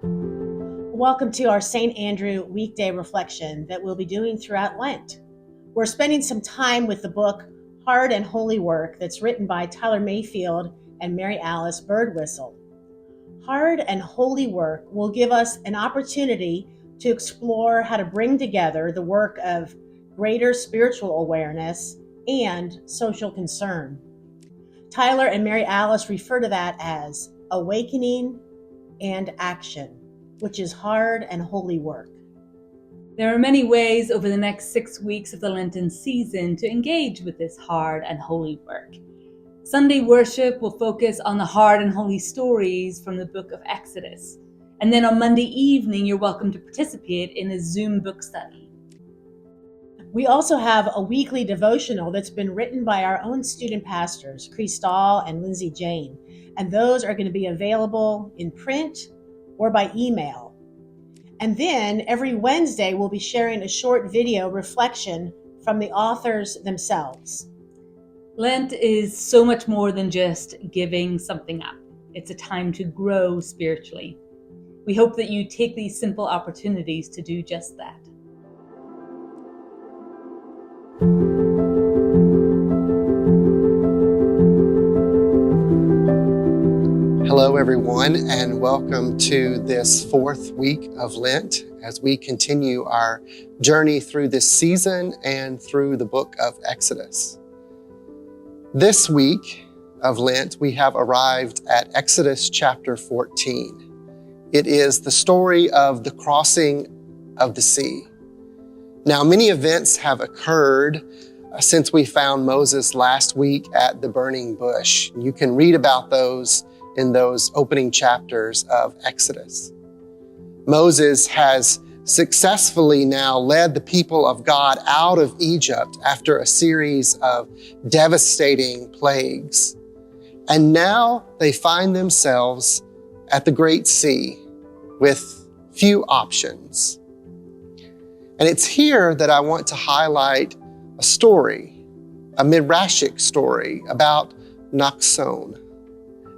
Welcome to our St. Andrew weekday reflection that we'll be doing throughout Lent. We're spending some time with the book Hard and Holy Work that's written by Tyler Mayfield and Mary Alice Birdwhistle. Hard and Holy Work will give us an opportunity to explore how to bring together the work of greater spiritual awareness and social concern. Tyler and Mary Alice refer to that as awakening and action, which is hard and holy work. There are many ways over the next 6 weeks of the Lenten season to engage with this hard and holy work. Sunday worship will focus on the hard and holy stories from the book of Exodus. And then on Monday evening, you're welcome to participate in a Zoom book study. We also have a weekly devotional that's been written by our own student pastors, Cristal and Lindsay Jane, and those are going to be available in print or by email. And then every Wednesday, we'll be sharing a short video reflection from the authors themselves. Lent is so much more than just giving something up. It's a time to grow spiritually. We hope that you take these simple opportunities to do just that. Hello, everyone, and welcome to this fourth week of Lent as we continue our journey through this season and through the book of Exodus. This week of Lent, we have arrived at Exodus chapter 14. It is the story of the crossing of the sea. Now, many events have occurred since we found Moses last week at the burning bush. You can read about those in those opening chapters of Exodus. Moses has successfully now led the people of God out of Egypt after a series of devastating plagues. And now they find themselves at the Great Sea with few options. And it's here that I want to highlight a story, a midrashic story about Nachshon.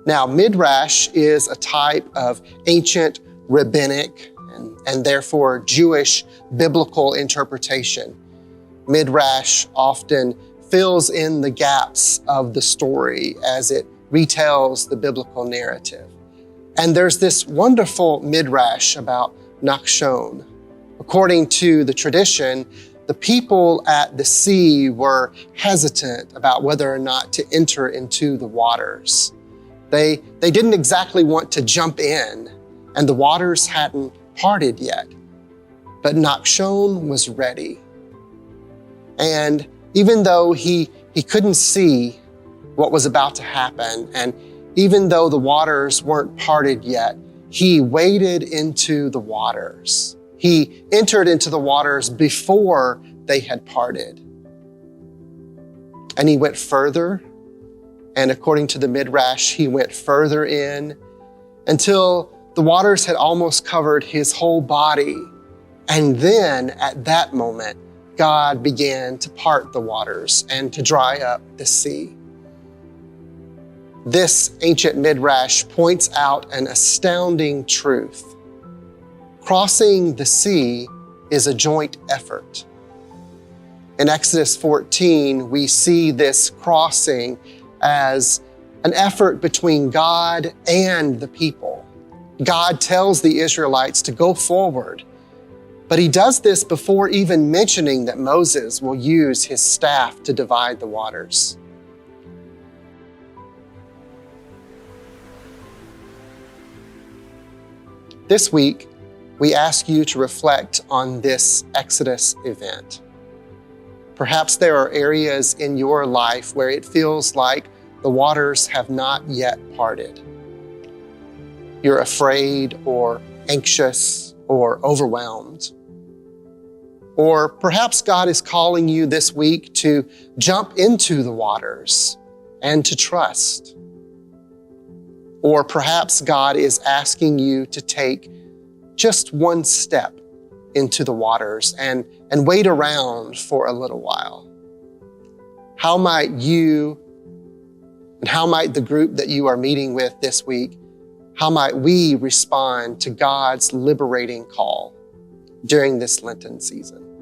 Now, midrash is a type of ancient rabbinic and therefore Jewish biblical interpretation. Midrash often fills in the gaps of the story as it retells the biblical narrative. And there's this wonderful midrash about Nachshon. According to the tradition, the people at the sea were hesitant about whether or not to enter into the waters. They didn't exactly want to jump in, and the waters hadn't parted yet. But Nachshon was ready. And even though he couldn't see what was about to happen, and even though the waters weren't parted yet, he waded into the waters. He entered into the waters before they had parted. And he went further. And according to the Midrash, he went further in until the waters had almost covered his whole body. And then at that moment, God began to part the waters and to dry up the sea. This ancient Midrash points out an astounding truth. Crossing the sea is a joint effort. In Exodus 14, we see this crossing as an effort between God and the people. God tells the Israelites to go forward, but he does this before even mentioning that Moses will use his staff to divide the waters. This week, we ask you to reflect on this Exodus event. Perhaps there are areas in your life where it feels like the waters have not yet parted. You're afraid or anxious or overwhelmed. Or perhaps God is calling you this week to jump into the waters and to trust. Or perhaps God is asking you to take just one step into the waters and wait around for a little while. How might you and how might the group that you are meeting with this week How might we respond to God's liberating call during this Lenten season?